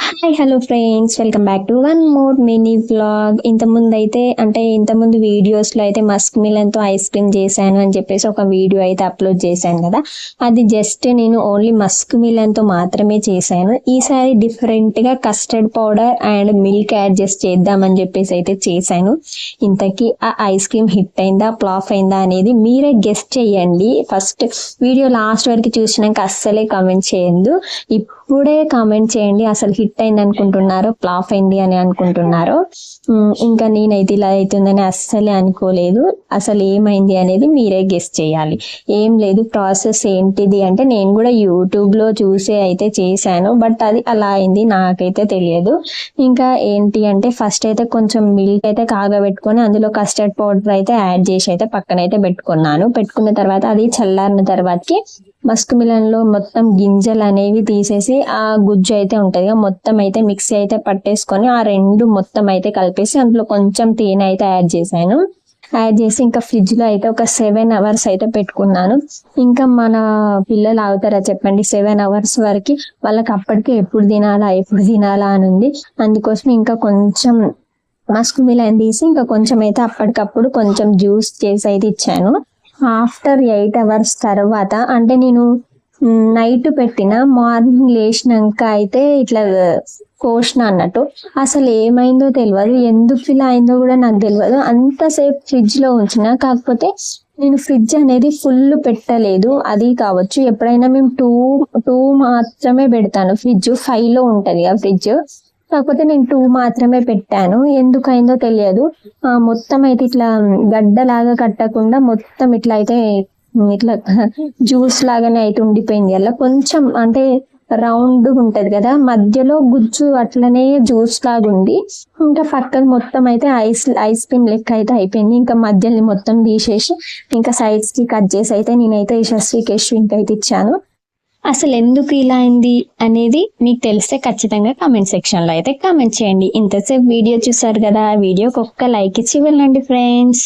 Hi hello friends, welcome back to one more mini vlog. ఇంతకుముందు వీడియోస్లో అయితే Musk మిలన్తో ice cream చేశాను అని చెప్పేసి ఒక వీడియో అయితే అప్లోడ్ చేశాను కదా. అది జస్ట్ నేను ఓన్లీ మస్క్ మిలన్తో మాత్రమే చేశాను. ఈసారి డిఫరెంట్గా custard powder and milk add చేసి చేద్దామని చెప్పేసి అయితే చేశాను. ఇంతకీ ఆ ఐస్ క్రీమ్ హిట్ అయిందా ఫ్లాప్ అయిందా అనేది మీరే గెస్ట్ చేయండి. ఫస్ట్ వీడియో లాస్ట్ వరకు చూసినాక అస్సలే కామెంట్ చేయండి. ఇప్పుడే కామెంట్ చేయండి, అసలు హిట్ అయింది అనుకుంటున్నారో ఫ్లాప్ అయింది అని అనుకుంటున్నారో. ఇంకా నేనైతే ఇలా అవుతుందని అస్సలే అనుకోలేదు. అసలు ఏమైంది అనేది మీరే గెస్ చేయాలి. ఏం లేదు, ప్రాసెస్ ఏంటిది అంటే నేను కూడా యూట్యూబ్లో చూసే అయితే చేశాను, బట్ అది అలా అయింది, నాకైతే తెలియదు. ఇంకా ఏంటి అంటే ఫస్ట్ అయితే కొంచెం మిల్క్ అయితే కాగబెట్టుకొని అందులో కస్టర్డ్ పౌడర్ అయితే యాడ్ చేసి అయితే పక్కనైతే పెట్టుకున్నాను. పెట్టుకున్న తర్వాత అది చల్లారిన తర్వాతకి మస్క్ మిలన్ లో మొత్తం గింజలు అనేవి తీసేసి ఆ గుజ్జు అయితే ఉంటది మొత్తం అయితే మిక్సీ అయితే పట్టేసుకొని ఆ రెండు మొత్తం అయితే కలిపేసి అందులో కొంచెం తేనె అయితే యాడ్ చేశాను. యాడ్ చేసి ఇంకా ఫ్రిడ్జ్ లో అయితే ఒక 7 hours అయితే పెట్టుకున్నాను. ఇంకా మన పిల్లలు ఆగుతారా చెప్పండి 7 hours వరకు? వాళ్ళకి అప్పటికి ఎప్పుడు తినాలా అని ఉంది. అందుకోసం ఇంకా కొంచెం మస్క్ మిలన్ తీసి ఇంకా కొంచెం అయితే అప్పటికప్పుడు కొంచెం జ్యూస్ చేసి అయితే ఇచ్చాను. ఆఫ్టర్ 8 hours తర్వాత, అంటే నేను నైట్ పెట్టిన మార్నింగ్ లేచినాక అయితే ఇట్లా కోసిన అన్నట్టు. అసలు ఏమైందో తెలియదు, ఎందుకు ఇలా అయిందో కూడా నాకు తెలియదు. అంతసేపు ఫ్రిడ్జ్ లో ఉంచిన, కాకపోతే నేను ఫ్రిడ్జ్ అనేది ఫుల్ పెట్టలేదు. అది కావచ్చు, ఎప్పుడైనా మేము టూ మాత్రమే పెడతాను. ఫ్రిడ్జ్ 5 లో ఉంటది ఆ ఫ్రిడ్జ్, కాకపోతే నేను 2 మాత్రమే పెట్టాను. ఎందుకైందో తెలియదు. మొత్తం అయితే ఇట్లా గడ్డలాగా కట్టకుండా మొత్తం ఇట్లా అయితే ఇట్లా జ్యూస్ లాగానే అయితే ఉండిపోయింది. అలా కొంచెం అంటే రౌండ్ ఉంటది కదా, మధ్యలో గుజ్జు అట్లనే జ్యూస్ లాగా ఉంది. ఇంకా పక్కన మొత్తం అయితే ఐస్ క్రీమ్ లెక్క అయితే అయిపోయింది. ఇంకా మధ్యలో మొత్తం తీసేసి ఇంకా సైడ్స్ కి కట్ చేసి అయితే నేనైతే యశస్వికి అయితే ఇచ్చాను. అసలు ఎందుకు ఇలా అయింది అనేది మీకు తెలిస్తే ఖచ్చితంగా కామెంట్ సెక్షన్ లో అయితే కామెంట్ చేయండి. ఇంతసేపు వీడియో చూసారు కదా, వీడియోకి ఒక్క లైక్ ఇచ్చి వెళ్ళండి ఫ్రెండ్స్.